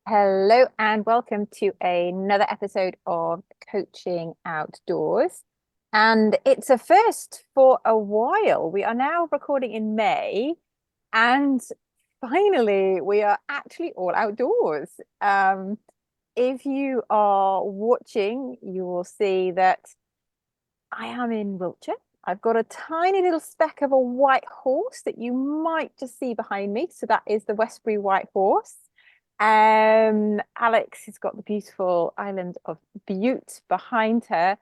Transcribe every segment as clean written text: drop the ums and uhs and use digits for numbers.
Hello and welcome to another episode of Coaching Outdoors. And it's a first for a while. We are now recording in May, and finally we are actually all outdoors. If you are watching, you will see that I am in Wiltshire. I've got a tiny little speck of a white horse that you might just see behind me. So that is the Westbury White Horse. Alex has got the beautiful island of Bute behind her.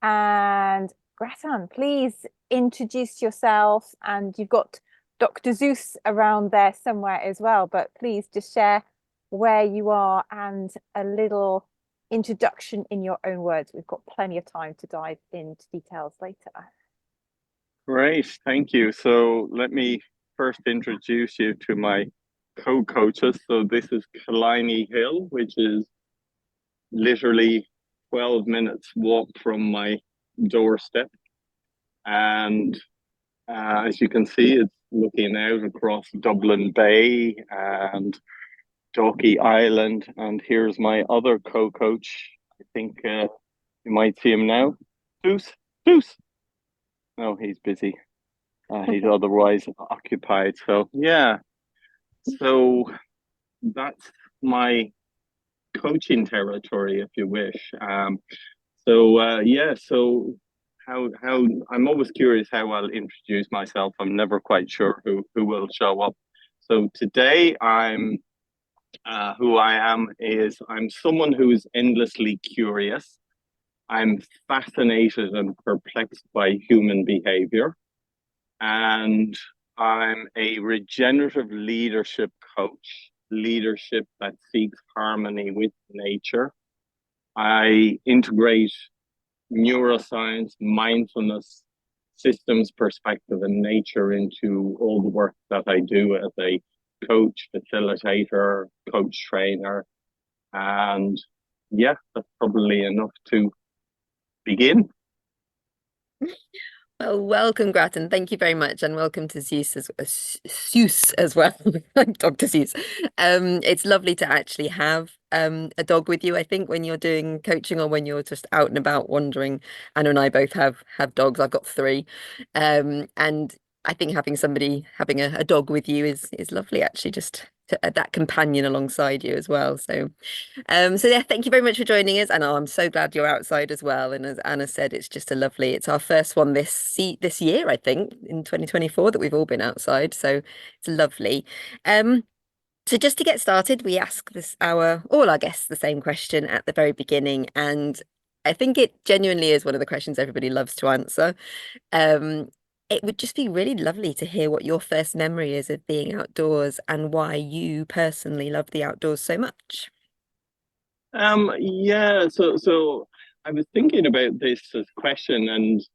And Grattan, please introduce yourself. And you've got Dr. Suess around there somewhere as well. But please just share where you are and a little introduction in your own words. We've got plenty of time to dive into details later. Great, thank you. So let me first introduce you to my co-coaches. So this is Killiney Hill, which is literally 12 minutes walk from my doorstep. And as you can see, it's looking out across Dublin Bay and Dalkey Island. And here's my other co-coach. I think you might see him now. Suess. No, he's busy. He's otherwise occupied. So yeah. So that's my coaching territory, if you wish. So how I'm always curious how I'll introduce myself. I'm never quite sure who will show up. So today I'm who I am is I'm someone who is endlessly curious. I'm fascinated and perplexed by human behavior. And I'm a regenerative leadership coach, leadership that seeks harmony with nature. I integrate neuroscience, mindfulness, systems perspective, and nature into all the work that I do as a coach, facilitator, coach trainer. And yeah, that's probably enough to begin. Well, welcome, Grattan. Thank you very much, and welcome to Suess as well, Dr. Suess. It's lovely to actually have a dog with you. I think when you're doing coaching or when you're just out and about wandering. Anna and I both have dogs. I've got three, and I think having a dog with you is lovely. Actually, just that companion alongside you as well. So yeah, thank you very much for joining us. And I'm so glad you're outside as well. And as Anna said, it's our first one this year, I think, in 2024 that we've all been outside. So it's lovely. So just to get started, we ask all our guests the same question at the very beginning. And I think it genuinely is one of the questions everybody loves to answer. It would just be really lovely to hear what your first memory is of being outdoors and why you personally love the outdoors so much. So I was thinking about this question, and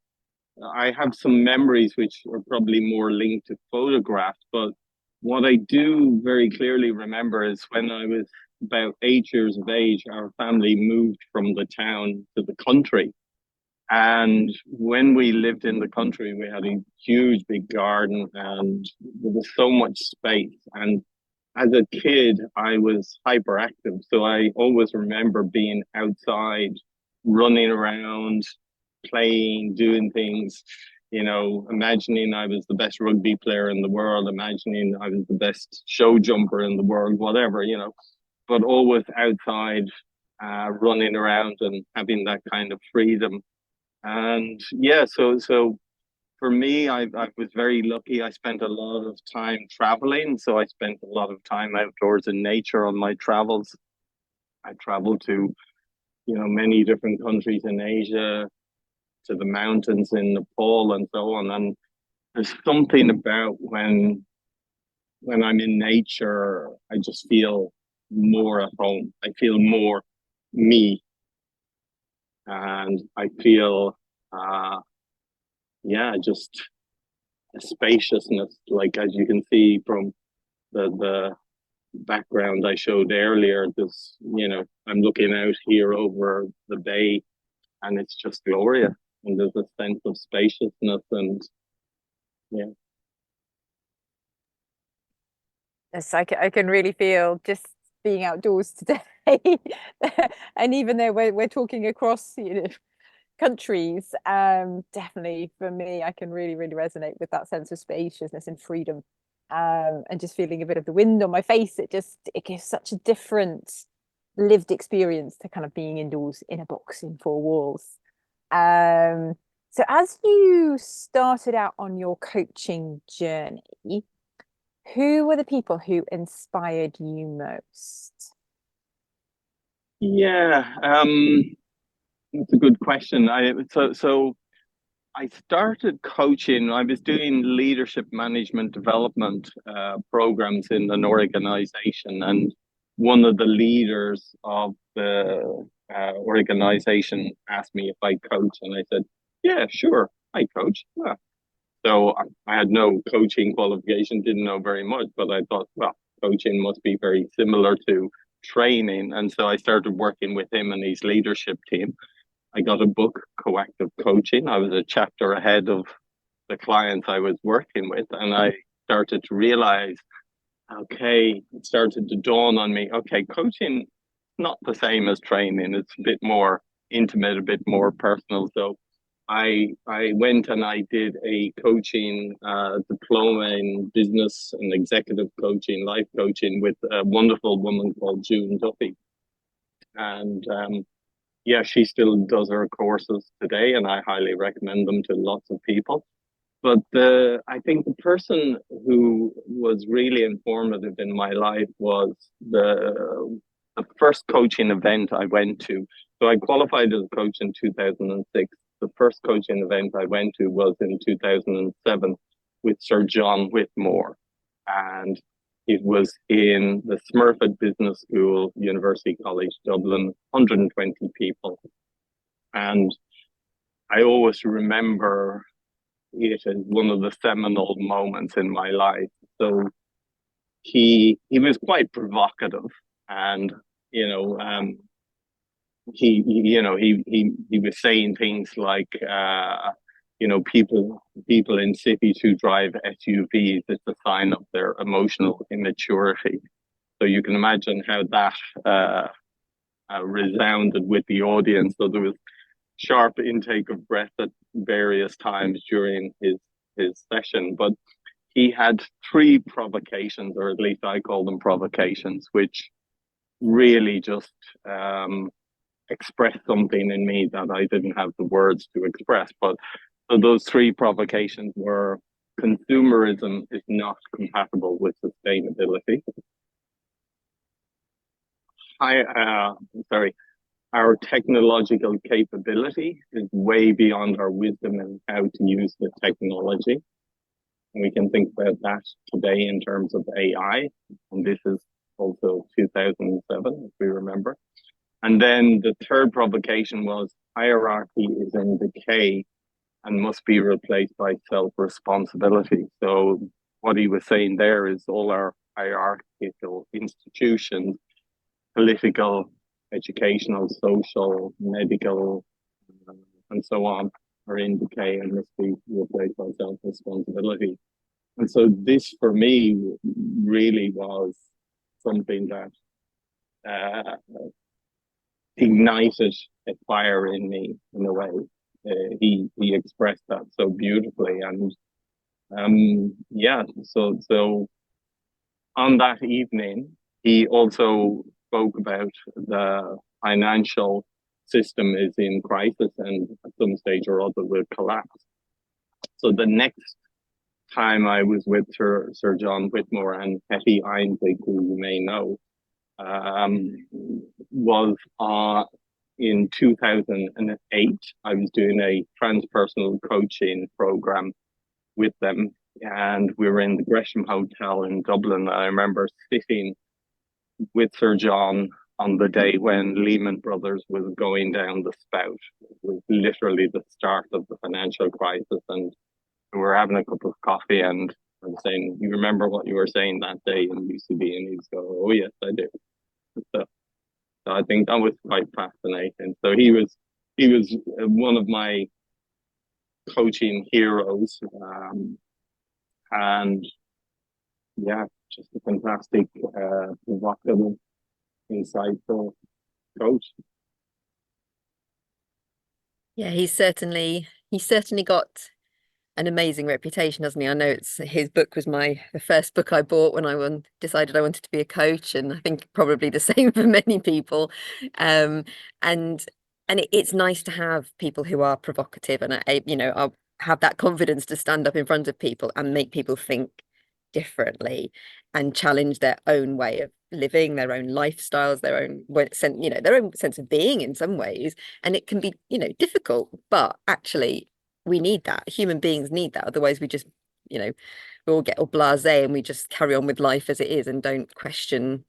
I have some memories which are probably more linked to photographs, but what I do very clearly remember is when I was about 8 years of age, our family moved from the town to the country. And when we lived in the country, we had a huge big garden and there was so much space. And as a kid, I was hyperactive. So I always remember being outside, running around, playing, doing things, imagining I was the best rugby player in the world, imagining I was the best show jumper in the world, whatever, but always outside, running around and having that kind of freedom. And yeah, so for me, I was very lucky. I spent a lot of time traveling. So I spent a lot of time outdoors in nature on my travels. I traveled to, many different countries in Asia, to the mountains in Nepal and so on. And there's something about when I'm in nature, I just feel more at home. I feel more me. And I feel, just a spaciousness, like as you can see from the background I showed earlier, I'm looking out here over the bay and it's just glorious. and there's a sense of spaciousness, and yeah. Yes, I can really feel just being outdoors today. And even though we're talking across, countries, definitely for me, I can really resonate with that sense of spaciousness and freedom. And just feeling a bit of the wind on my face, it gives such a different lived experience to kind of being indoors in a box in four walls. So as you started out on your coaching journey, who were the people who inspired you most? Yeah, that's a good question. So I started coaching. I was doing leadership management development programs in an organization, and one of the leaders of the organization asked me if I coach, and I said, "Yeah, sure, I coach." Yeah. So I had no coaching qualification, didn't know very much, but I thought, well, coaching must be very similar to training, and so I started working with him and his leadership team. I got a book, Coactive Coaching. I was a chapter ahead of the clients I was working with, and I started to realize, okay, it started to dawn on me, okay, coaching not the same as training. It's a bit more intimate, a bit more personal. So I went and I did a coaching diploma in business and executive coaching, life coaching with a wonderful woman called June Duffy. And yeah, she still does her courses today, and I highly recommend them to lots of people. But I think the person who was really informative in my life was the first coaching event I went to. So I qualified as a coach in 2006. The first coaching event I went to was in 2007 with Sir John Whitmore. And it was in the Smurfit Business School, University College Dublin, 120 people. And I always remember it as one of the seminal moments in my life. So he was quite provocative, and you know, he was saying things like, people in cities who drive SUVs, it's a sign of their emotional immaturity. So you can imagine how that resounded with the audience. So there was sharp intake of breath at various times during his session, but he had three provocations, or at least I call them provocations, which really just expressed something in me that I didn't have the words to express. But so those three provocations were: consumerism is not compatible with sustainability. Our technological capability is way beyond our wisdom in how to use the technology. And we can think about that today in terms of AI. And this is also 2007, if we remember. And then the third provocation was: hierarchy is in decay and must be replaced by self-responsibility. So what he was saying there is all our hierarchical institutions, political, educational, social, medical, and so on, are in decay and must be replaced by self-responsibility. And so this, for me, really was something that ignited a fire in me, in a way. He expressed that so beautifully, and so on that evening, he also spoke about the financial system is in crisis and at some stage or other will collapse. So the next time I was with Sir John Whitmore and Hetty Einzig, who you may know, was in 2008. I was doing a transpersonal coaching program with them, and we were in the Gresham Hotel in Dublin. I remember sitting with Sir John on the day when Lehman Brothers was going down the spout. It was literally the start of the financial crisis, and we were having a cup of coffee, and I was saying, "You remember what you were saying that day in UCB?" And he'd go, "Oh yes, I do." So I think that was quite fascinating. So he was one of my coaching heroes, and yeah, just a fantastic, provocative, insightful coach. Yeah, he's certainly got an amazing reputation, hasn't he? I know his book was the first book I bought when I decided I wanted to be a coach, and I think probably the same for many people. Um, and it's nice to have people who are provocative and I'll have that confidence to stand up in front of people and make people think differently and challenge their own way of living, their own lifestyles, their own their own sense of being in some ways. And it can be, difficult, but actually we need that. Human beings need that. Otherwise we just, we all get all blasé and we just carry on with life as it is and don't question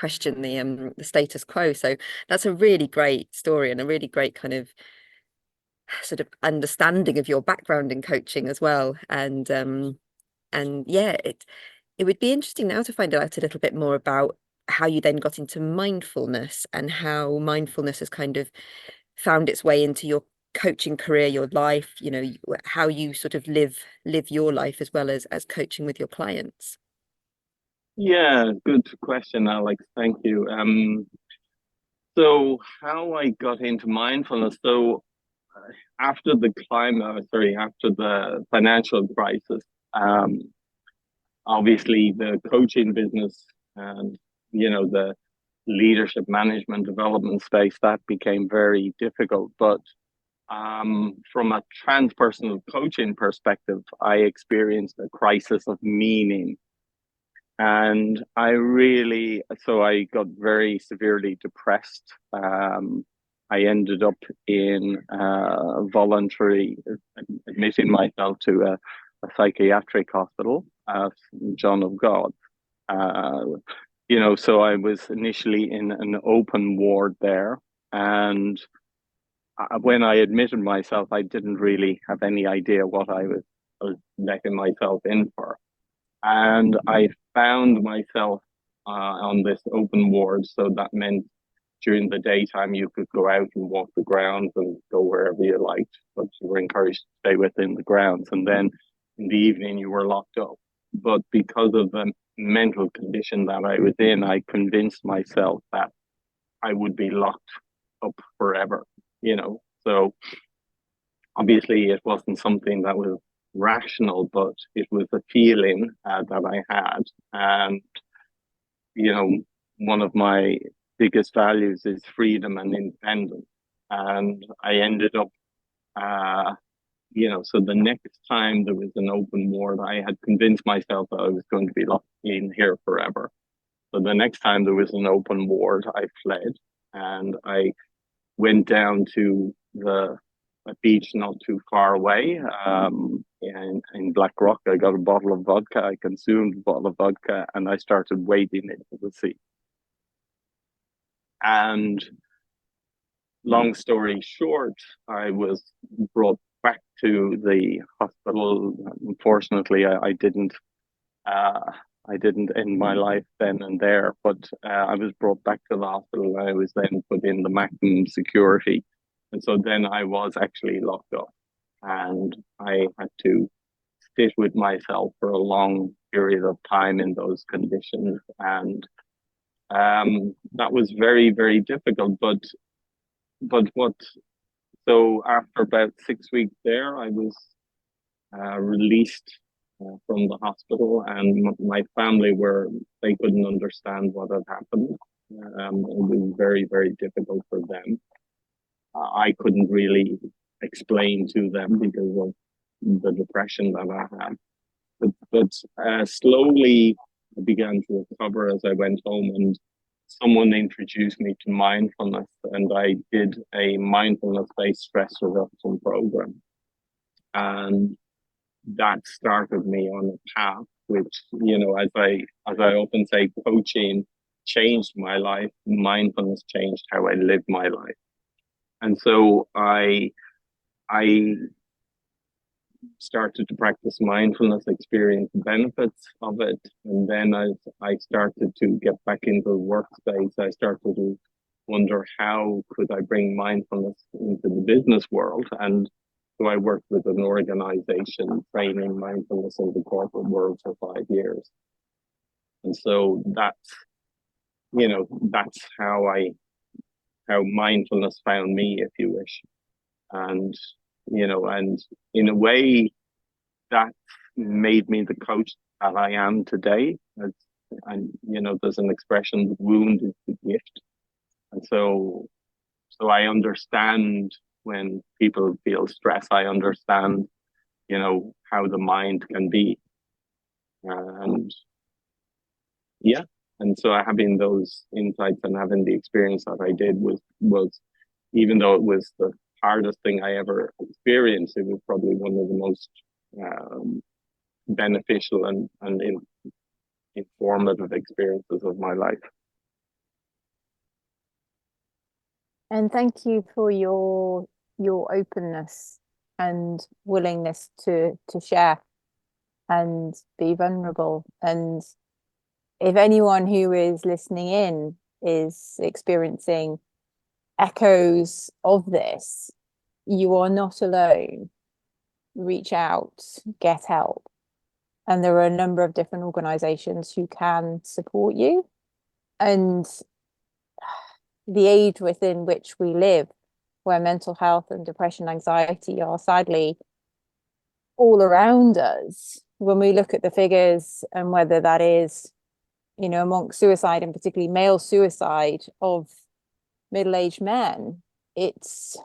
the status quo. So that's a really great story and a really great kind of sort of understanding of your background in coaching as well. And yeah, it would be interesting now to find out a little bit more about how you then got into mindfulness and how mindfulness has kind of found its way into your coaching career, your life, how you sort of live your life as well as coaching with your clients. Yeah, good question, Alex. Thank you. So how I got into mindfulness. So after the financial crisis, obviously the coaching business and the leadership management development space, that became very difficult. But from a transpersonal coaching perspective, I experienced a crisis of meaning. And I got very severely depressed. I ended up in voluntary admitting myself to a psychiatric hospital, John of God. So I was initially in an open ward there. And when I admitted myself, I didn't really have any idea what I was letting myself in for. And I found myself on this open ward. So that meant during the daytime, you could go out and walk the grounds and go wherever you liked, but you were encouraged to stay within the grounds. And then in the evening, you were locked up. But because of the mental condition that I was in, I convinced myself that I would be locked up forever, So obviously, it wasn't something that was rational, but it was a feeling that I had. And, one of my biggest values is freedom and independence. And I ended up, so the next time there was an open ward, I had convinced myself that I was going to be locked in here forever. So the next time there was an open ward, I fled and I went down to a beach not too far away, in Black Rock. I got a bottle of vodka. I consumed a bottle of vodka and I started wading into the sea. And long story short, I was brought back to the hospital. Unfortunately, I didn't end my life then and there, but I was brought back to the hospital. I was then put in the maximum security. And so then I was actually locked up and I had to sit with myself for a long period of time in those conditions. And that was very, very difficult. So after about 6 weeks there, I was released from the hospital, and my family they couldn't understand what had happened. It was very, very difficult for them. I couldn't really explain to them because of the depression that I had. But slowly I began to recover as I went home, and someone introduced me to mindfulness, and I did a mindfulness-based stress reduction program. And that started me on a path which, as I often say, coaching changed my life. Mindfulness changed how I live my life. And so I started to practice mindfulness, experience the benefits of it. And then as I started to get back into the workspace, I started to wonder how could I bring mindfulness into the business world. And So I worked with an organization training mindfulness in the corporate world for 5 years. And so that's how mindfulness found me, if you wish. And, and in a way that made me the coach that I am today. And, there's an expression, the wound is the gift. And so I understand when people feel stress, I understand, how the mind can be. And yeah. And so having those insights and having the experience that I did was even though it was the hardest thing I ever experienced, it was probably one of the most beneficial and informative experiences of my life. And thank you for your openness and willingness to share and be vulnerable. And if anyone who is listening in is experiencing echoes of this, you are not alone. Reach out, get help. And there are a number of different organizations who can support you. And the age within which we live, where mental health and depression, anxiety are sadly all around us, when we look at the figures and whether that is, amongst suicide and particularly male suicide of middle-aged men, it's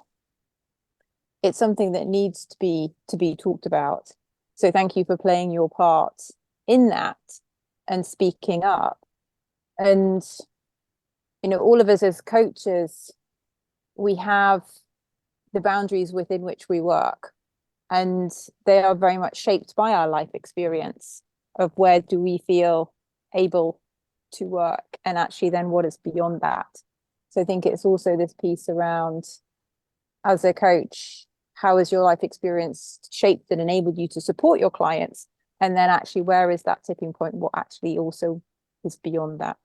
something that needs to be talked about. So thank you for playing your part in that and speaking up. And all of us as coaches, we have the boundaries within which we work, and they are very much shaped by our life experience of where do we feel able to work, and actually then what is beyond that. So I think it's also this piece around, as a coach, how has your life experience shaped and enabled you to support your clients? And then actually, where is that tipping point? What actually also is beyond that?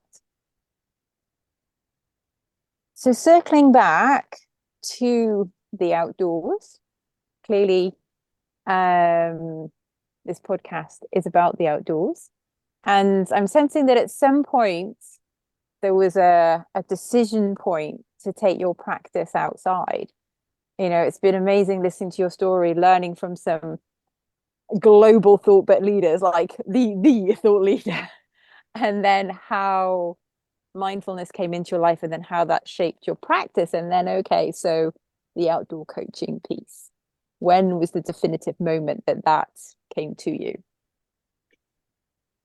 So circling back to the outdoors, clearly this podcast is about the outdoors. And I'm sensing that at some point there was a decision point to take your practice outside. It's been amazing listening to your story, learning from some global thought leaders, like the thought leader, and then how mindfulness came into your life, and then how that shaped your practice. And then, okay, so the outdoor coaching piece. When was the definitive moment that came to you?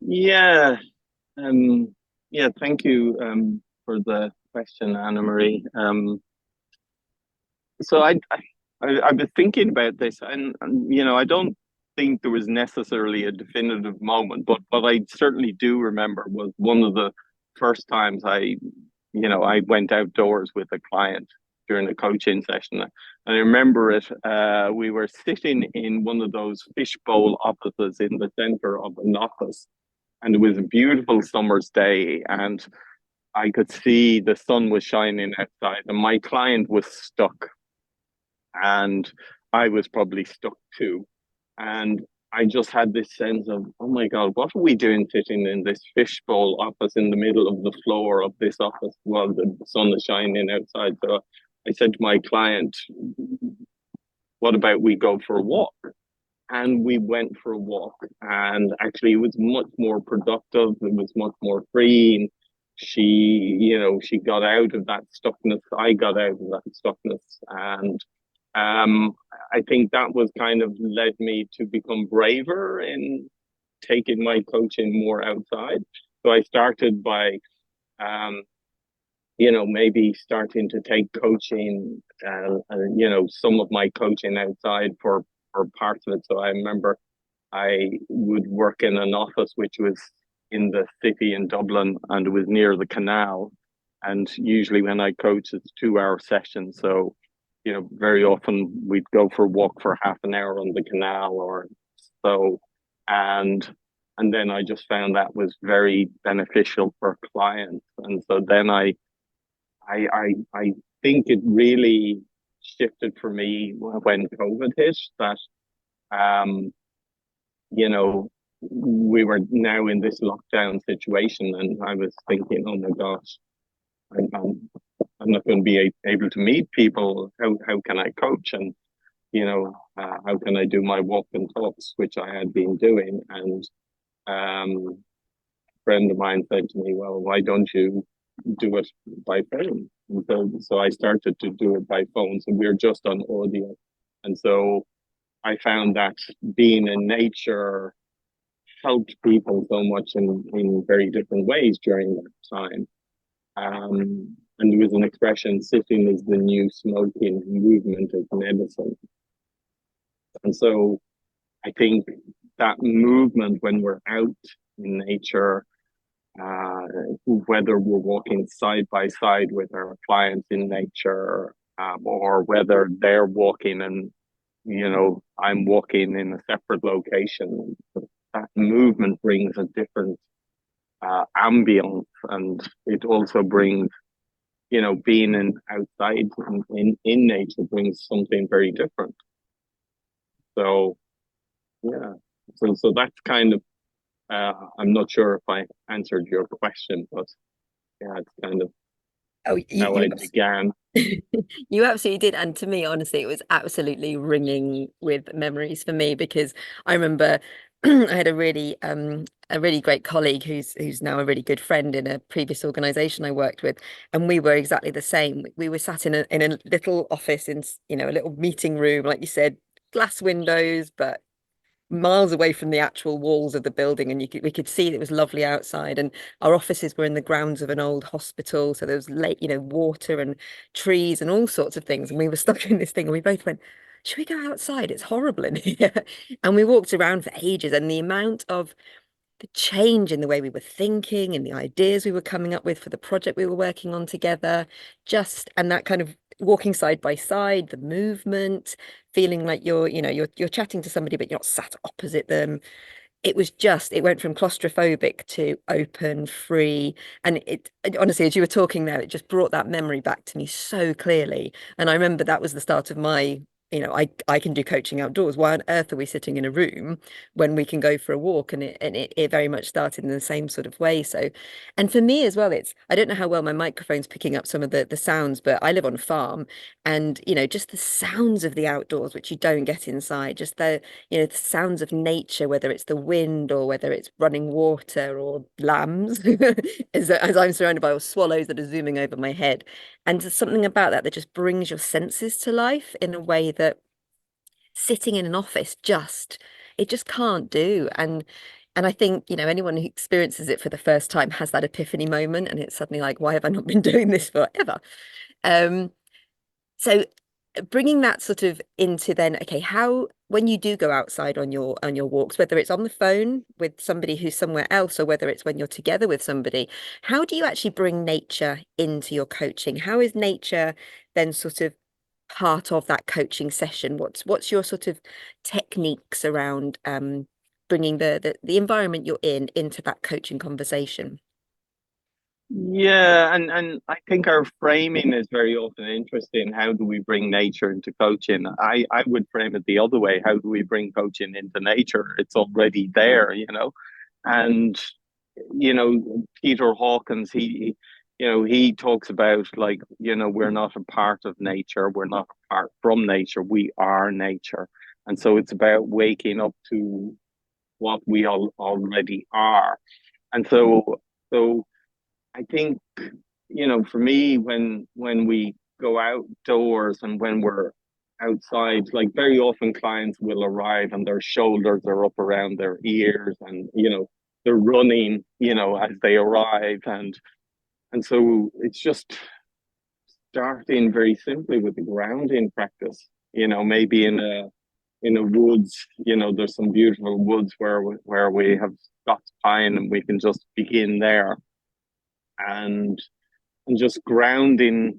Yeah. Thank you for the question, Anna Marie. So I've been thinking about this, and I don't think there was necessarily a definitive moment, but what I certainly do remember was one of the first times I went outdoors with a client during a coaching session. And I remember it, we were sitting in one of those fishbowl offices in the center of an office, and it was a beautiful summer's day, and I could see the sun was shining outside, and my client was stuck, and I was probably stuck too. And I just had this sense of, oh my God, what are we doing sitting in this fishbowl office in the middle of the floor of this office while the sun is shining outside? So I said to my client, what about we go for a walk? And we went for a walk, and actually it was much more productive. It was much more free. She got out of that stuckness. I got out of that stuckness. And I think that was kind of led me to become braver in taking my coaching more outside. So I started by, maybe starting to take coaching, some of my coaching outside for parts of it. So I remember I would work in an office which was in the city in Dublin, and it was near the canal. And usually when I coach, it's 2-hour sessions. So very often we'd go for a walk for half an hour on the canal or so. And then I just found that was very beneficial for clients. And so then I think it really shifted for me when COVID hit, that you know, we were now in this lockdown situation, and I was thinking, oh my gosh, I'm not going to be able to meet people. How can I coach? And how can I do my walk and talks, which I had been doing? And a friend of mine said to me, well, why don't you do it by phone? And so I started to do it by phone. So we're just on audio. And so I found that being in nature helped people so much in very different ways during that time. And there was an expression, sitting is the new smoking, movement is medicine. And so I think that movement when we're out in nature, whether we're walking side by side with our clients in nature, or whether they're walking and, I'm walking in a separate location, that movement brings a different ambience, and it also brings, being outside in nature brings something very different. So yeah, so that's kind of, I'm not sure if I answered your question, but yeah, it's kind of how I began. You absolutely did. And to me, honestly, it was absolutely ringing with memories for me, because I remember I had a really great colleague who's now a really good friend in a previous organization I worked with, and we were exactly the same. We were sat in a little office in, a little meeting room, like you said, glass windows, but miles away from the actual walls of the building, and we could see it was lovely outside, and our offices were in the grounds of an old hospital, so there was lake, water and trees and all sorts of things, and we were stuck in this thing, and we both went, should we go outside? It's horrible in here. And we walked around for ages, and the amount of the change in the way we were thinking and the ideas we were coming up with for the project we were working on together, and that kind of walking side by side, the movement, feeling like you're chatting to somebody but you're not sat opposite them. It went from claustrophobic to open, free. And it honestly, as you were talking there, it just brought that memory back to me so clearly. And I remember that was the start of my, I can do coaching outdoors. Why on earth are we sitting in a room when we can go for a walk? And it very much started in the same sort of way. So, and for me as well, I don't know how well my microphone's picking up some of the sounds, but I live on a farm, and just the sounds of the outdoors, which you don't get inside, just the the sounds of nature, whether it's the wind or whether it's running water or lambs, as I'm surrounded by all swallows that are zooming over my head. And there's something about that just brings your senses to life in a way that sitting in an office it just can't do. And I think, anyone who experiences it for the first time has that epiphany moment, and it's suddenly like, why have I not been doing this forever? So bringing that sort of into then, okay, how, when you do go outside on your walks, whether it's on the phone with somebody who's somewhere else or whether it's when you're together with somebody, how do you actually bring nature into your coaching? How is nature then sort of part of that coaching session? What's your sort of techniques around bringing the environment you're in into that coaching conversation? Yeah, and I think our framing is very often interesting. How do we bring nature into coaching? I would frame it the other way. How do we bring coaching into nature? It's already there, And Peter Hawkins, he talks about, like, we're not a part of nature, we're not apart from nature, we are nature. And so it's about waking up to what we all already are. And so I think, for me, when we go outdoors and when we're outside, like, very often clients will arrive and their shoulders are up around their ears, and they're running, as they arrive, and so it's just starting very simply with the grounding practice. Maybe in a woods, there's some beautiful woods where we have Scots pine, and we can just begin there, and just grounding,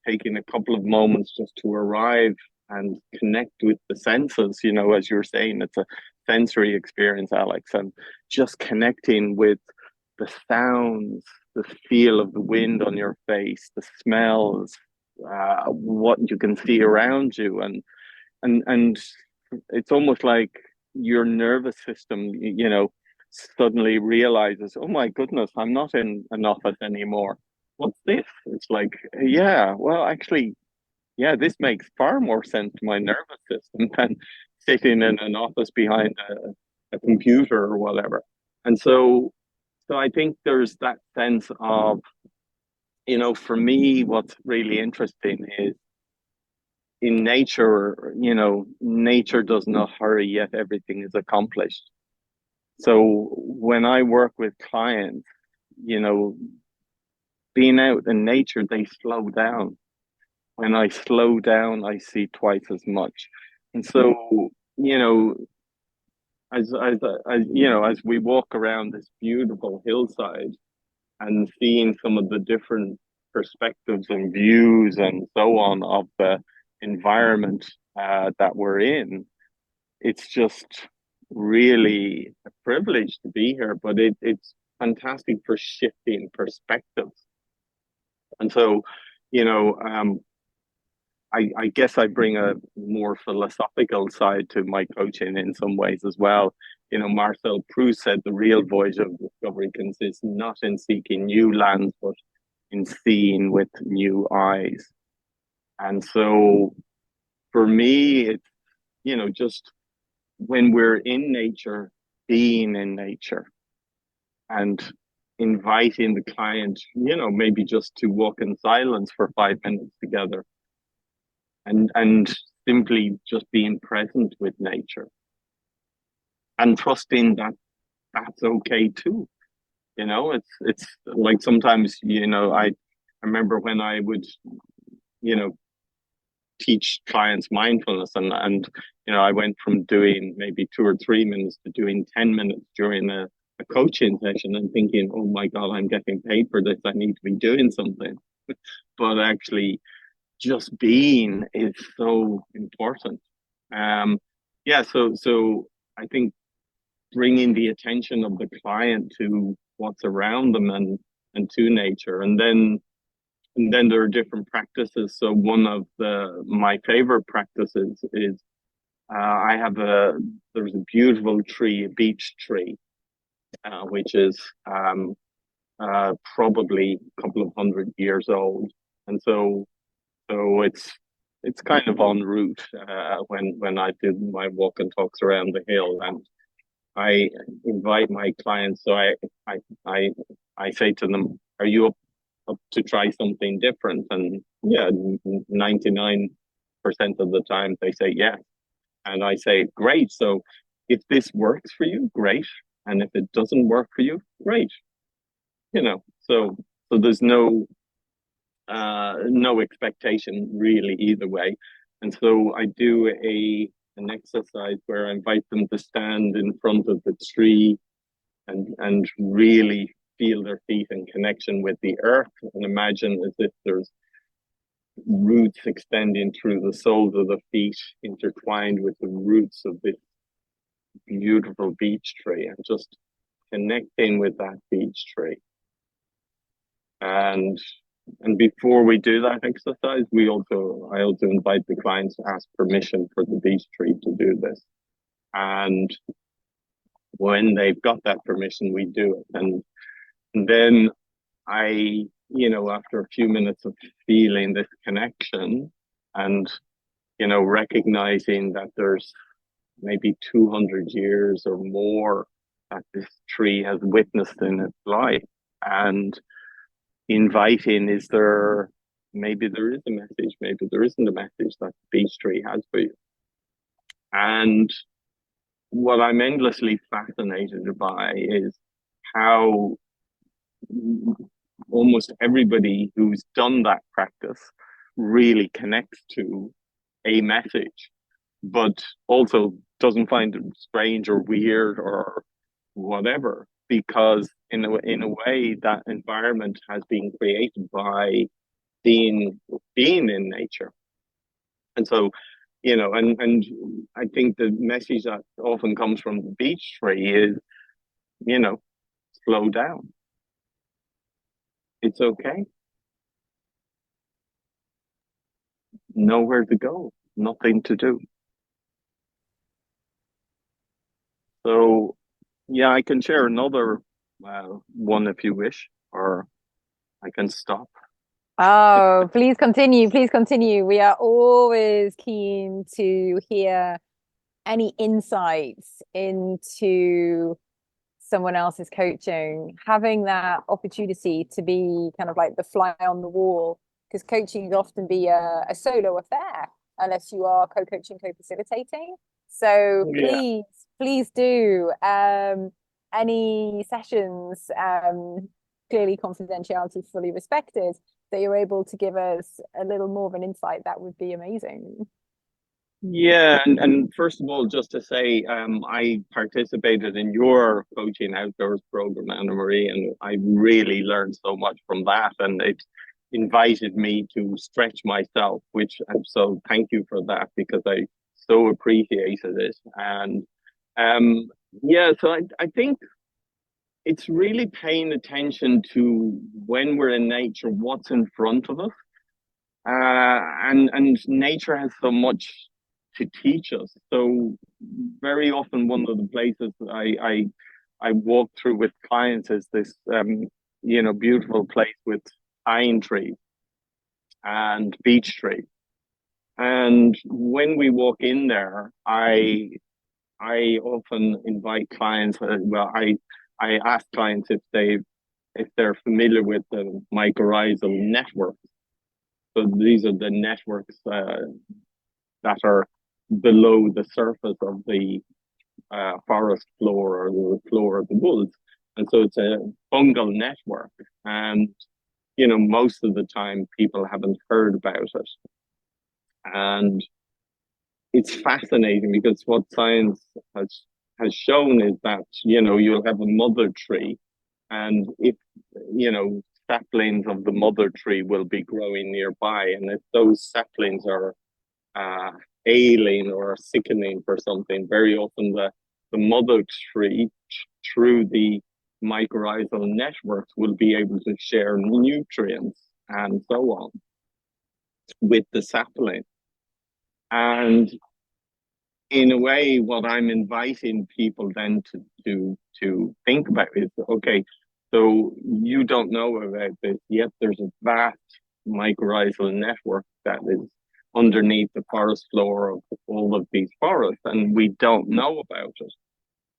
taking a couple of moments just to arrive and connect with the senses. As you're saying, it's a sensory experience, Alex, and just connecting with the sounds, the feel of the wind on your face, the smells, what you can see around you, and it's almost like your nervous system, suddenly realizes, oh my goodness, I'm not in an office anymore. What's this? It's like, yeah, well, actually, yeah, this makes far more sense to my nervous system than sitting in an office behind a computer or whatever. And so I think there's that sense of, for me, what's really interesting is in nature, nature does not hurry, yet everything is accomplished. So when I work with clients, you know, being out in nature, they slow down. When I slow down, I see twice as much. And so, you know, as we walk around this beautiful hillside and seeing some of the different perspectives and views and so on of the environment that we're in, it's just really a privilege to be here, but it's fantastic for shifting perspectives. And so, you know, I guess I bring a more philosophical side to my coaching in some ways as well. Marcel Proust said the real voyage of discovery consists not in seeking new lands, but in seeing with new eyes. And so for me, it's, just when we're in nature, being in nature and inviting the client, maybe just to walk in silence for 5 minutes together and simply just being present with nature and trusting that that's okay too. It's like sometimes, I remember when I would, teach clients mindfulness and I went from doing maybe 2 or 3 minutes to doing 10 minutes during a coaching session and thinking, oh my God, I'm getting paid for this. I need to be doing something. But actually just being is so important. So I think bringing the attention of the client to what's around them and to nature, and then there are different practices. So one of my favorite practices is there's a beautiful tree, a beech tree, which is probably a couple of 100 years old, and so it's kind of en route when I do my walk and talks around the hill, and I invite my clients. So I say to them, "Are you up to try something different?" And yeah, 99% of the time they say yes, and I say, "Great. So if this works for you, great, and if it doesn't work for you, great." So there's no expectation really either way. And so I do an exercise where I invite them to stand in front of the tree and really feel their feet in connection with the earth, and imagine as if there's roots extending through the soles of the feet, intertwined with the roots of this beautiful beech tree, and just connecting with that beech tree. And before we do that exercise, I also invite the clients to ask permission for the beech tree to do this. And when they've got that permission, we do it. And then after a few minutes of feeling this connection and, recognizing that there's maybe 200 years or more that this tree has witnessed in its life, and inviting, maybe there is a message, maybe there isn't a message that the beech tree has for you. And what I'm endlessly fascinated by is how almost everybody who's done that practice really connects to a message, but also doesn't find it strange or weird or whatever, because in a way that environment has been created by being in nature. And so, and I think the message that often comes from the beech tree is, slow down. It's okay. nowhere to go, nothing to do. So, yeah, I can share another one if you wish, or I can stop. Oh, please continue. Please continue. We are always keen to hear any insights into someone else's coaching, having that opportunity to be kind of like the fly on the wall, because coaching can often be a solo affair unless you are co-coaching, co-facilitating. So Yeah. please do any sessions, clearly confidentiality fully respected, that you're able to give us a little more of an insight, that would be amazing. Yeah, and first of all, just to say, I participated in your Coaching Outdoors program, Anna Marie, and I really learned so much from that, and it invited me to stretch myself, which I'm so thank you for that, because I so appreciated it. And yeah, so I think it's really paying attention to when we're in nature, what's in front of us. And nature has so much to teach us. So very often, one of the places I walk through with clients is this beautiful place with pine tree and beech tree. And when we walk in there, I often invite clients. I ask clients if they're familiar with the mycorrhizal network. So these are the networks that are below the surface of the forest floor or the floor of the woods. And so it's a fungal network. And, most of the time people haven't heard about it. And it's fascinating because what science has shown is that, you'll have a mother tree. And if, saplings of the mother tree will be growing nearby. And if those saplings are ailing or sickening for something, very often the mother tree, through the mycorrhizal networks, will be able to share nutrients and so on with the sapling. And in a way, what I'm inviting people then to think about is, okay, so you don't know about this, yet there's a vast mycorrhizal network that is underneath the forest floor of all of these forests, and we don't know about it.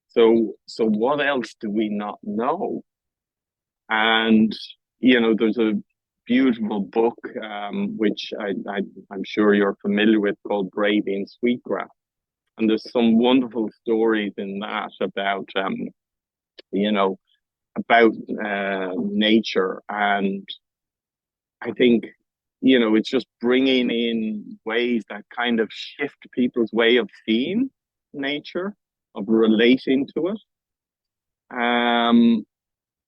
So what else do we not know? And there's a beautiful book which I'm sure you're familiar with, called Grading Sweetgrass, and there's some wonderful stories in that about nature. And I think it's just bringing in ways that kind of shift people's way of seeing nature, of relating to it,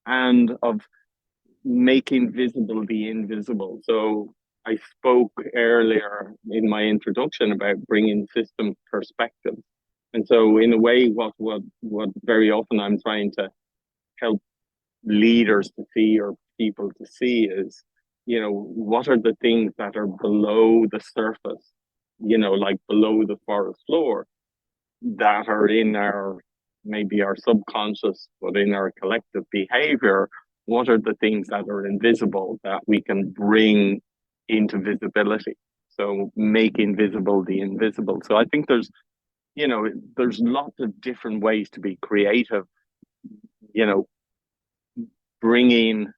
and of making visible the invisible. So I spoke earlier in my introduction about bringing system perspective. And so in a way, what very often I'm trying to help leaders to see, or people to see, is, what are the things that are below the surface, like below the forest floor, that are in maybe our subconscious, but in our collective behavior. What are the things that are invisible that we can bring into visibility? So making visible the invisible. So I think there's lots of different ways to be creative, bringing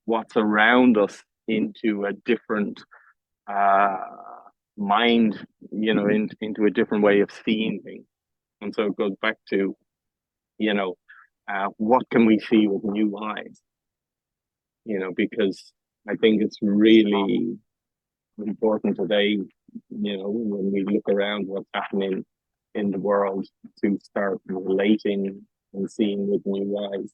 what's around us into a different mind, into a different way of seeing things. And so it goes back to, what can we see with new eyes? Because I think it's really important today, when we look around what's happening in the world, to start relating and seeing with new eyes.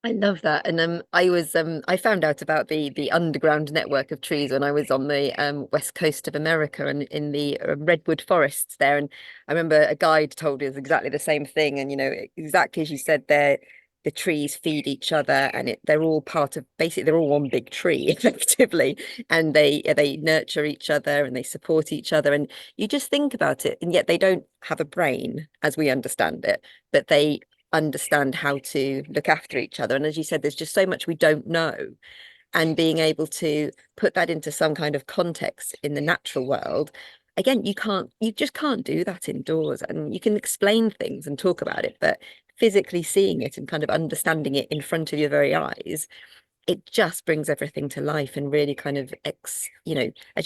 I love that. And I found out about the underground network of trees when I was on the west coast of America, and in the redwood forests there. And I remember a guide told us exactly the same thing. And exactly as you said there, the trees feed each other, and they're all part of, basically they're all one big tree effectively, and they nurture each other and they support each other. And you just think about it, and yet they don't have a brain as we understand it, but they understand how to look after each other. And as you said, there's just so much we don't know, and being able to put that into some kind of context in the natural world, again, you just can't do that indoors. And you can explain things and talk about it, but physically seeing it and kind of understanding it in front of your very eyes, it just brings everything to life, and really kind of as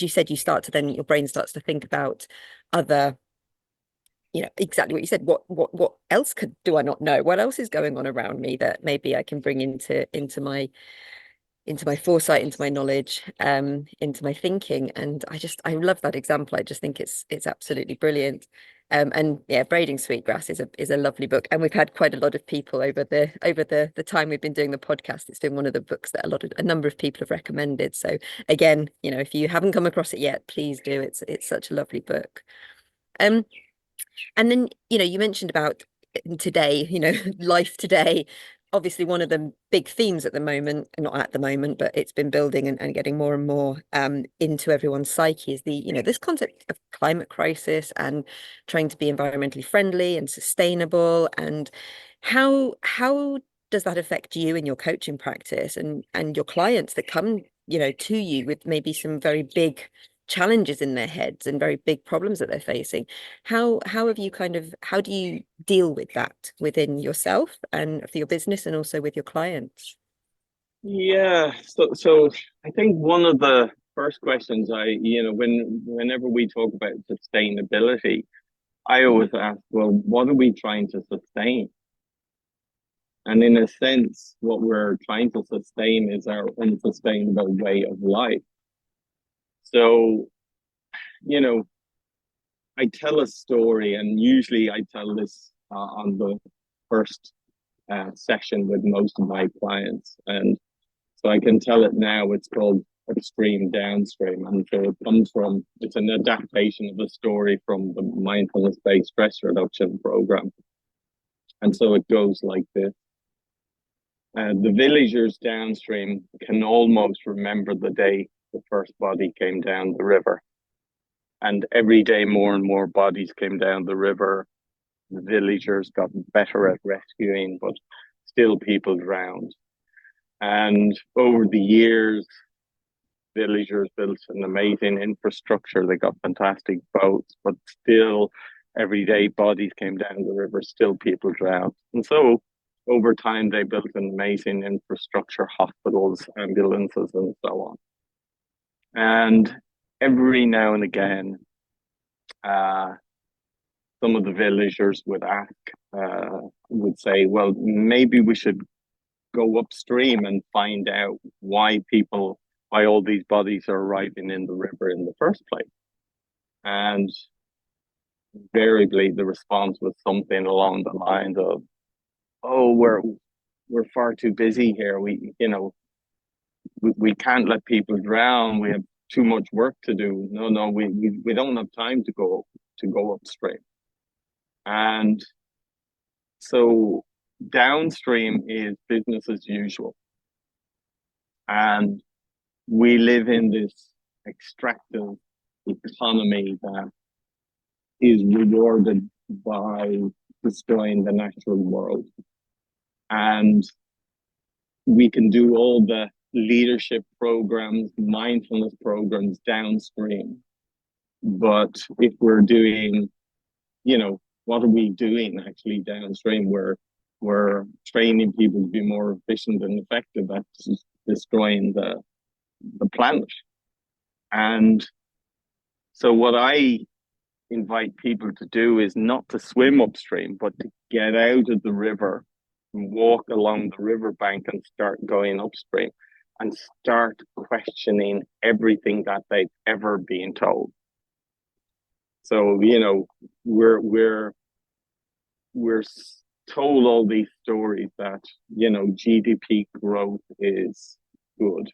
you said, you start to then, your brain starts to think about other, exactly what you said. What else do I not know? What else is going on around me that maybe I can bring into my foresight, into my knowledge, into my thinking? And I love that example. I just think it's absolutely brilliant. And yeah, Braiding Sweetgrass is a lovely book, and we've had quite a lot of people over the time we've been doing the podcast. It's been one of the books that a number of people have recommended. So again, if you haven't come across it yet, please do. It's such a lovely book. And then, you mentioned about today, life today. Obviously, one of the big themes at the moment, not at the moment, but it's been building and getting more and more into everyone's psyche, is this concept of climate crisis and trying to be environmentally friendly and sustainable. And how does that affect you in your coaching practice and your clients that come, to you with maybe some very big challenges in their heads and very big problems that they're facing? How do you deal with that within yourself and for your business, and also with your clients? Yeah, so I think one of the first questions whenever we talk about sustainability, I always ask, well, what are we trying to sustain? And in a sense, what we're trying to sustain is our unsustainable way of life. So, I tell a story, and usually I tell this on the first session with most of my clients. And so I can tell it now. It's called Upstream Downstream. And so it's an adaptation of a story from the mindfulness-based stress reduction program. And so it goes like this. The villagers downstream can almost remember the day the first body came down the river. And every day more and more bodies came down the river. The villagers got better at rescuing, but still people drowned. And over the years, villagers built an amazing infrastructure. They got fantastic boats, but still every day bodies came down the river, still people drowned. And so over time, they built an amazing infrastructure, hospitals, ambulances, and so on. And every now and again, some of the villagers would say, well, maybe we should go upstream and find out why all these bodies are arriving in the river in the first place. And invariably the response was something along the lines of, oh, we're far too busy here. We can't let people drown. We have too much work to do. No, we don't have time to go upstream. And so downstream is business as usual. And we live in this extractive economy that is rewarded by destroying the natural world. And we can do all the leadership programs, mindfulness programs downstream. But if we're doing, what are we doing actually downstream? We're training people to be more efficient and effective at destroying the planet. And so what I invite people to do is not to swim upstream, but to get out of the river and walk along the riverbank and start going upstream and start questioning everything that they've ever been told. So, we're told all these stories that, GDP growth is good.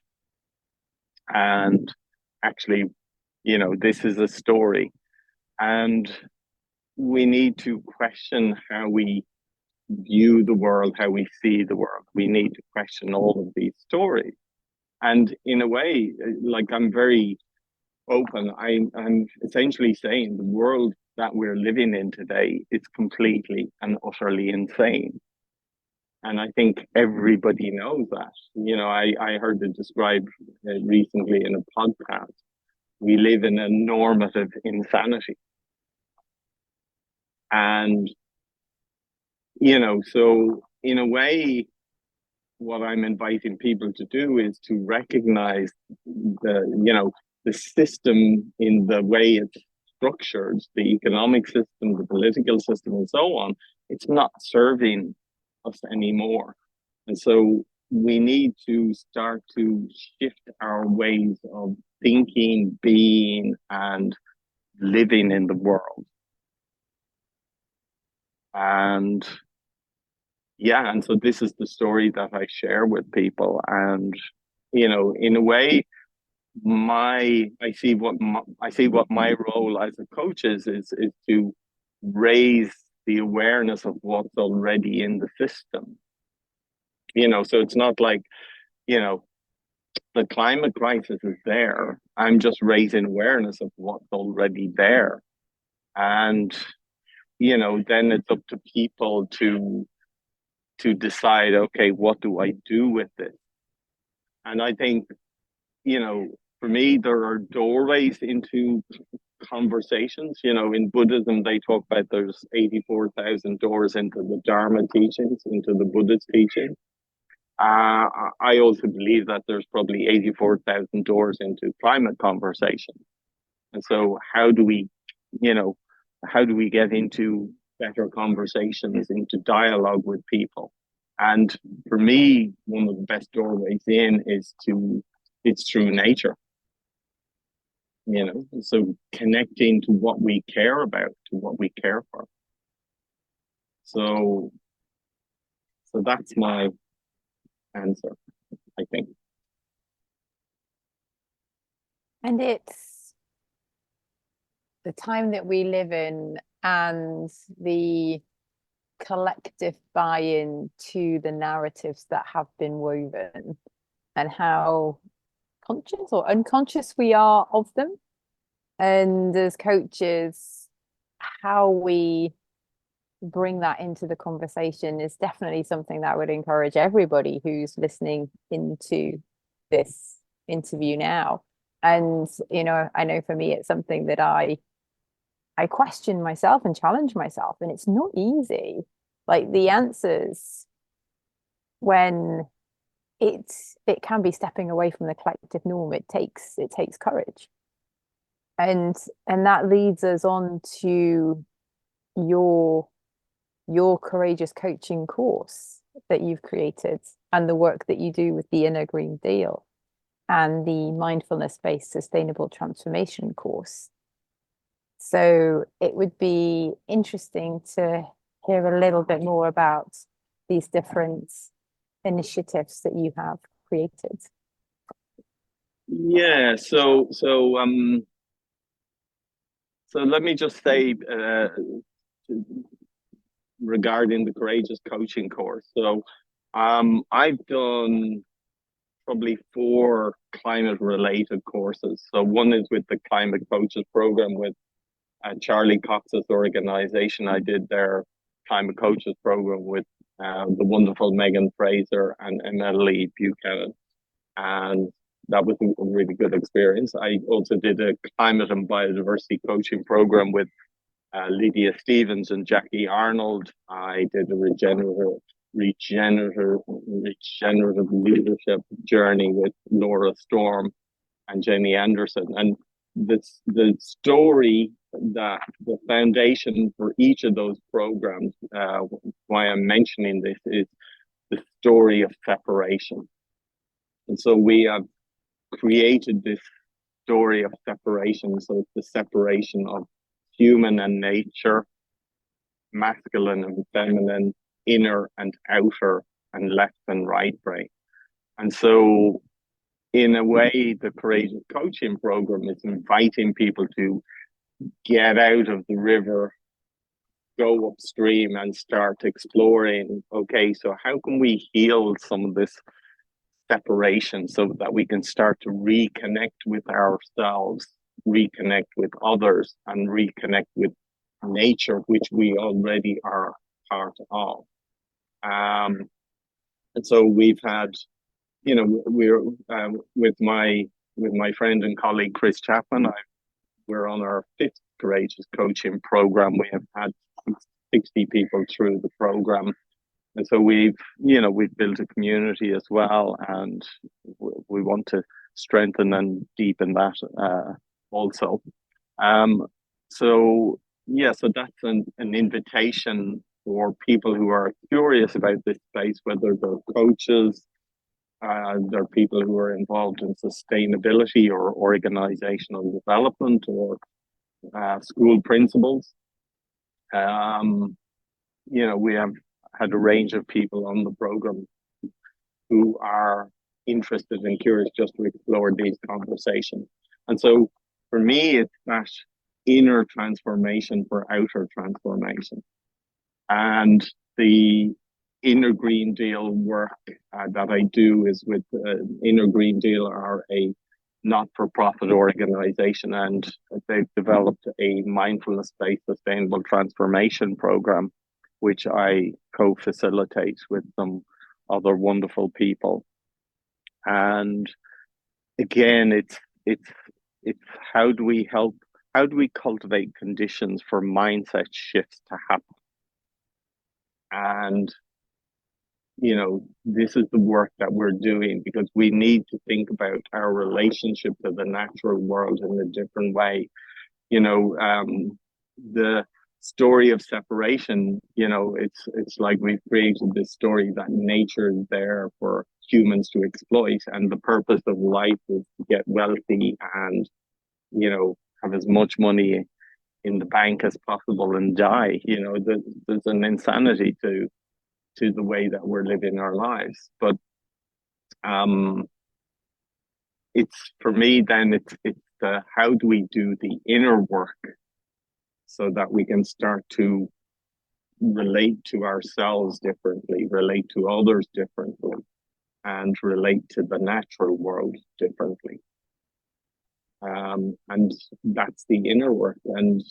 And actually, this is a story. And we need to question how we view the world, how we see the world. We need to question all of these stories. And in a way, like, I'm very open. I'm essentially saying the world that we're living in today is completely and utterly insane. And I think everybody knows that. You know, I heard it described recently in a podcast. We live in a normative insanity. And, you know, so in a way, what I'm inviting people to do is to recognize the system in the way it's structured, the economic system, the political system, and so on. It's not serving us anymore. And so we need to start to shift our ways of thinking, being, and living in the world. And yeah, and so this is the story that I share with people. And, you know, in a way, I see what my role as a coach is to raise the awareness of what's already in the system. You know, so it's not like, you know, the climate crisis is there. I'm just raising awareness of what's already there. And, you know, then it's up to people to decide, okay, what do I do with it? And I think, you know, for me, there are doorways into conversations. You know, in Buddhism, they talk about there's 84,000 doors into the Dharma teachings, into the Buddhist teaching. I also believe that there's probably 84,000 doors into climate conversation. And so how do we get into better conversations, into dialogue with people? And for me, one of the best doorways in it's through nature. You know, so connecting to what we care about, to what we care for. So that's my answer, I think. And it's the time that we live in and the collective buy-in to the narratives that have been woven, and how conscious or unconscious we are of them. And as coaches, how we bring that into the conversation is definitely something that I would encourage everybody who's listening into this interview now. And, you know, I know for me, it's something that I question myself and challenge myself, and it's not easy. Like, the answers, when it can be stepping away from the collective norm, it takes courage. And that leads us on to your courageous coaching course that you've created, and the work that you do with the Inner Green Deal and the mindfulness-based sustainable transformation course. So it would be interesting to hear a little bit more about these different initiatives that you have created. Yeah, so let me just say, regarding the courageous coaching course. So I've done probably 4 climate related courses. So one is with the Climate Coaches program with Charlie Cox's organization. I did their Climate Coaches program with the wonderful Megan Fraser and Emily Buchanan. And that was a really good experience. I also did a climate and biodiversity coaching program with Lydia Stevens and Jackie Arnold. I did a regenerative leadership journey with Laura Storm and Jenny Anderson. And the story, that the foundation for each of those programs, why I'm mentioning this, is the story of separation. And so we have created this story of separation. So it's the separation of human and nature, masculine and feminine, inner and outer, and left and right brain. And so, in a way, the Courageous Coaching program is inviting people to get out of the river, go upstream and start exploring, okay, so how can we heal some of this separation so that we can start to reconnect with ourselves, reconnect with others, and reconnect with nature, which we already are part of. And so we've had, we're with my friend and colleague Chris Chapman. We're on our 5th Courageous Coaching program. We have had 60 people through the program, and so we've built a community as well, and we want to strengthen and deepen that also. So that's an invitation for people who are curious about this space, whether they're coaches, there are people who are involved in sustainability or organizational development, or school principals. We have had a range of people on the program who are interested and curious just to explore these conversations. And so for me, it's that inner transformation for outer transformation. And the Inner Green Deal work that I do is with Inner Green Deal are a not-for-profit organization, and they've developed a mindfulness-based sustainable transformation program, which I co-facilitate with some other wonderful people. And again, it's how do we cultivate conditions for mindset shifts to happen? And this is the work that we're doing, because we need to think about our relationship to the natural world in a different way. The story of separation, it's like we've created this story that nature is there for humans to exploit, and the purpose of life is to get wealthy and, have as much money in the bank as possible and die. There's an insanity to the way that we're living our lives. But it's, for me, then it's the how do we do the inner work so that we can start to relate to ourselves differently, relate to others differently, and relate to the natural world differently. And that's the inner work, and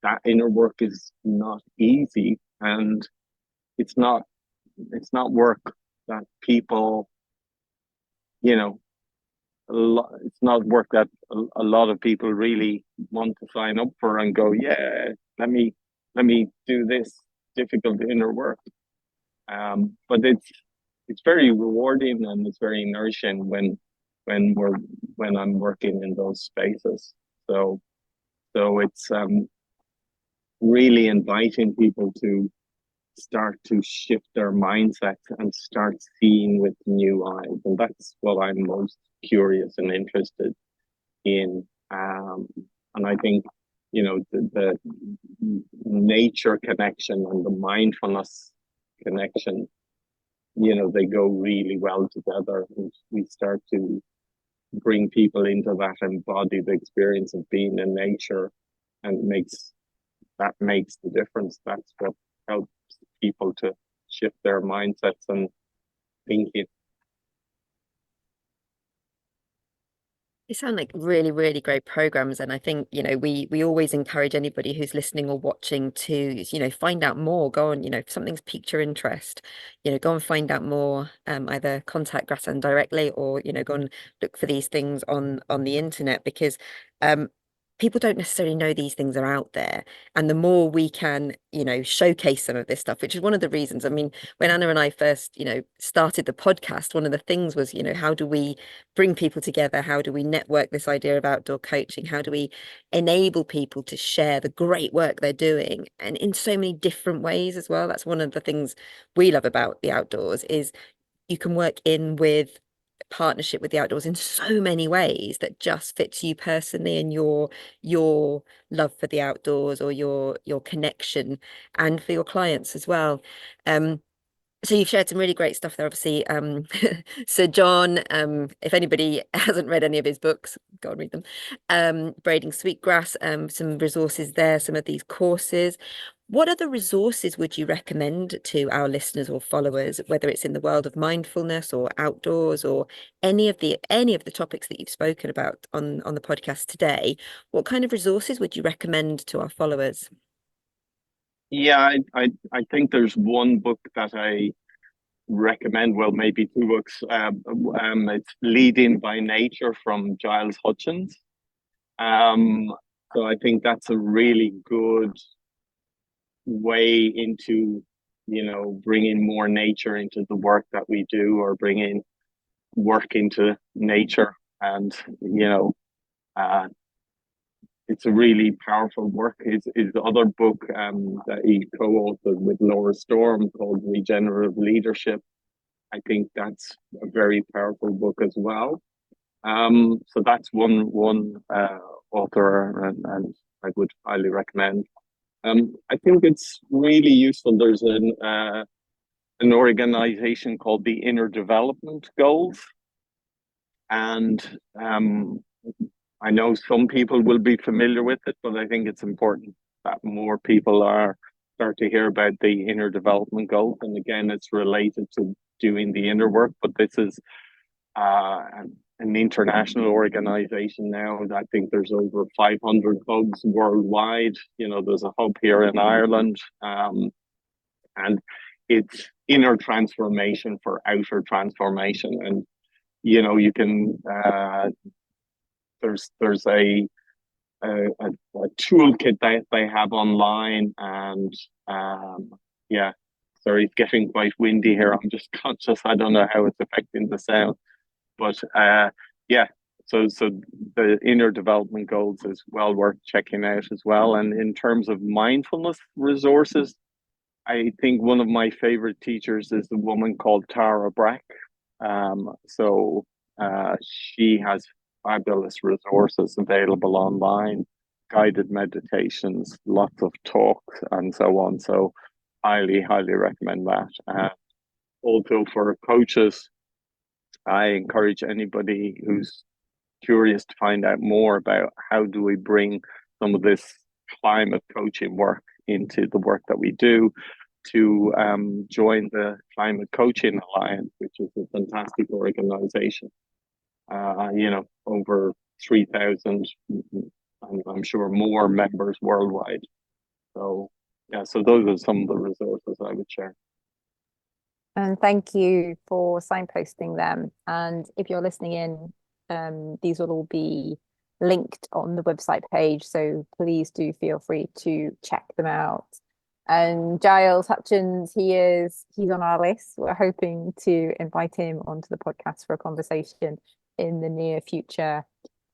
that inner work is not easy, and it's not work that people, it's not work that a lot of people really want to sign up for and go, yeah, let me do this difficult inner work. But it's very rewarding, and it's very nourishing when I'm working in those spaces. So it's really inviting people to start to shift their mindset and start seeing with new eyes. And that's what I'm most curious and interested in. And I think, the nature connection and the mindfulness connection, they go really well together. And we start to bring people into that embodied experience of being in nature, and makes the difference. That's what helps people to shift their mindsets and thinking. They sound like really, really great programs. And I think, we always encourage anybody who's listening or watching to, find out more, go on, if something's piqued your interest, go and find out more, either contact Grattan directly, or, go and look for these things on the internet, because people don't necessarily know these things are out there. And the more we can, showcase some of this stuff, which is one of the reasons, I mean, when Anna and I first, started the podcast, one of the things was, how do we bring people together? How do we network this idea of outdoor coaching? How do we enable people to share the great work they're doing, and in so many different ways as well? That's one of the things we love about the outdoors, is you can work in with partnership with the outdoors in so many ways that just fits you personally, and your love for the outdoors, or your connection, and for your clients as well. So you've shared some really great stuff there, obviously. Sir John, if anybody hasn't read any of his books, go and read them. Braiding Sweetgrass, some resources there, some of these courses. What other resources would you recommend to our listeners or followers, whether it's in the world of mindfulness or outdoors or any of the topics that you've spoken about on the podcast today? What kind of resources would you recommend to our followers? Yeah, I think there's one book that I recommend, well, maybe two books. It's Leading by Nature from Giles Hutchins. So I think that's a really good way into, bringing more nature into the work that we do, or bringing work into nature. And, uh, it's a really powerful work. His other book that he co-authored with Laura Storm, called Regenerative Leadership, I think that's a very powerful book as well. So that's one author, and I would highly recommend. I think it's really useful. There's an organization called the Inner Development Goals, and I know some people will be familiar with it, but I think it's important that more people start to hear about the inner development goals. And again, it's related to doing the inner work, but this is an international organization now. I think there's over 500 hubs worldwide. There's a hub here in Ireland, and it's inner transformation for outer transformation. And you can there's a toolkit that they have online, and yeah, sorry, it's getting quite windy here. I'm just conscious. I don't know how it's affecting the sound, but yeah. So the inner development goals is well worth checking out as well. And in terms of mindfulness resources, I think one of my favorite teachers is a woman called Tara Brach. So she has fabulous resources available online, guided meditations, lots of talks, and so on. So highly recommend that. Also for coaches, I encourage anybody who's curious to find out more about how do we bring some of this climate coaching work into the work that we do, to join the Climate Coaching Alliance, which is a fantastic organization. Over 3,000, and I'm sure more members worldwide. So yeah, so those are some of the resources I would share. And thank you for signposting them. And if you're listening in, these will all be linked on the website page. So please do feel free to check them out. And Giles Hutchins, he's on our list. We're hoping to invite him onto the podcast for a conversation in the near future,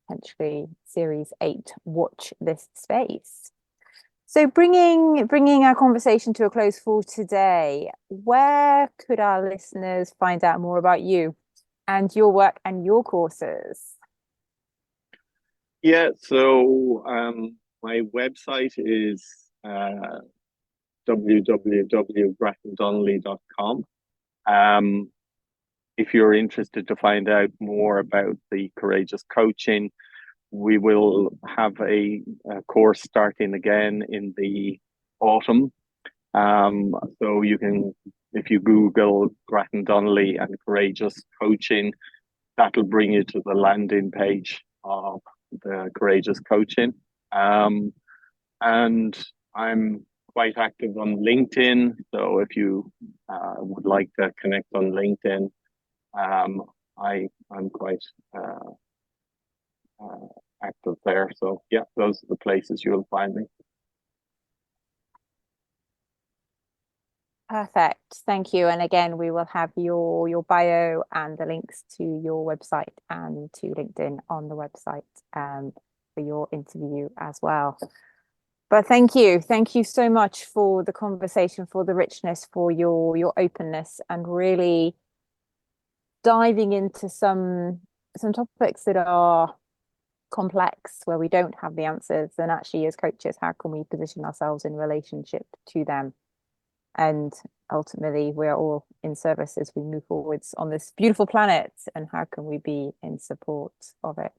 potentially series 8. Watch this space. So bringing our conversation to a close for today, where could our listeners find out more about you and your work and your courses? Yeah, so my website is www.grattandonnelly.com. If you're interested to find out more about the Courageous Coaching, we will have a course starting again in the autumn. So you can, if you Google Grattan Donnelly and Courageous Coaching, that'll bring you to the landing page of the Courageous Coaching. And I'm quite active on LinkedIn. So if you would like to connect on LinkedIn, I'm quite active there. So yeah, those are the places you'll find me. Perfect. Thank you. And again, we will have your bio and the links to your website and to LinkedIn on the website for your interview as well. But thank you so much for the conversation, for the richness, for your openness, and really diving into some topics that are complex, where we don't have the answers. And actually, as coaches, how can we position ourselves in relationship to them? And ultimately, we're all in service as we move forwards on this beautiful planet. And how can we be in support of it?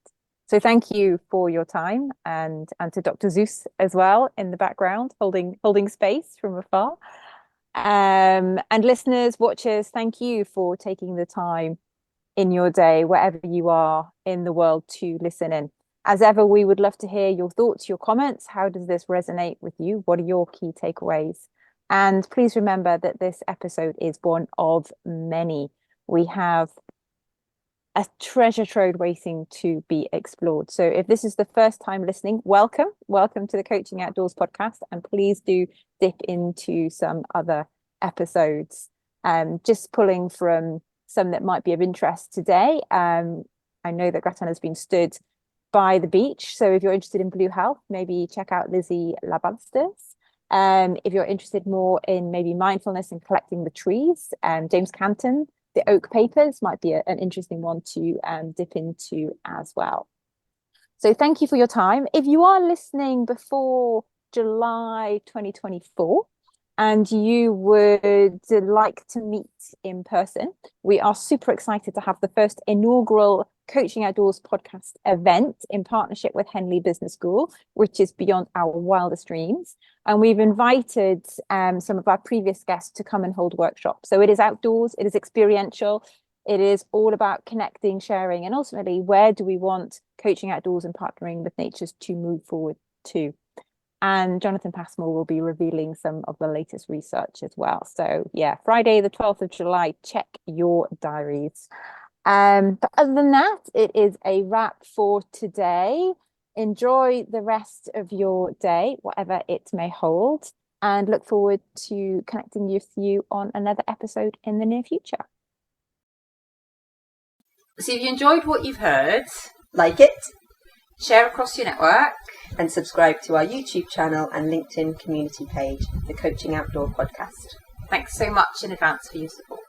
So thank you for your time, and to Dr. Suess as well in the background, holding space from afar. And listeners, watchers, thank you for taking the time in your day, wherever you are in the world, to listen in. As ever, we would love to hear your thoughts, your comments. How does this resonate with you? What are your key takeaways? And please remember that this episode is one of many. We have a treasure trove waiting to be explored. So if this is the first time listening, welcome to the Coaching Outdoors podcast, and please do dip into some other episodes. Just pulling from some that might be of interest today. I know that Grattan has been stood by the beach, so if you're interested in blue health, maybe check out Lizzie Labalsters. If you're interested more in maybe mindfulness and collecting the trees, James Canton, the oak papers might be an interesting one to dip into as well. So thank you for your time. If you are listening before July 2024 and you would like to meet in person, we are super excited to have the first inaugural Coaching Outdoors podcast event in partnership with Henley Business School, which is beyond our wildest dreams. And we've invited some of our previous guests to come and hold workshops. So it is outdoors, it is experiential, it is all about connecting, sharing, and ultimately, where do we want Coaching Outdoors and partnering with nature to move forward to? And Jonathan Passmore will be revealing some of the latest research as well. So yeah, Friday, the 12th of July, check your diaries. But other than that, it is a wrap for today. Enjoy the rest of your day, whatever it may hold, and look forward to connecting with you on another episode in the near future. So if you enjoyed what you've heard, like it, share across your network, and subscribe to our YouTube channel and LinkedIn community page, the Coaching Outdoor Podcast. Thanks so much in advance for your support.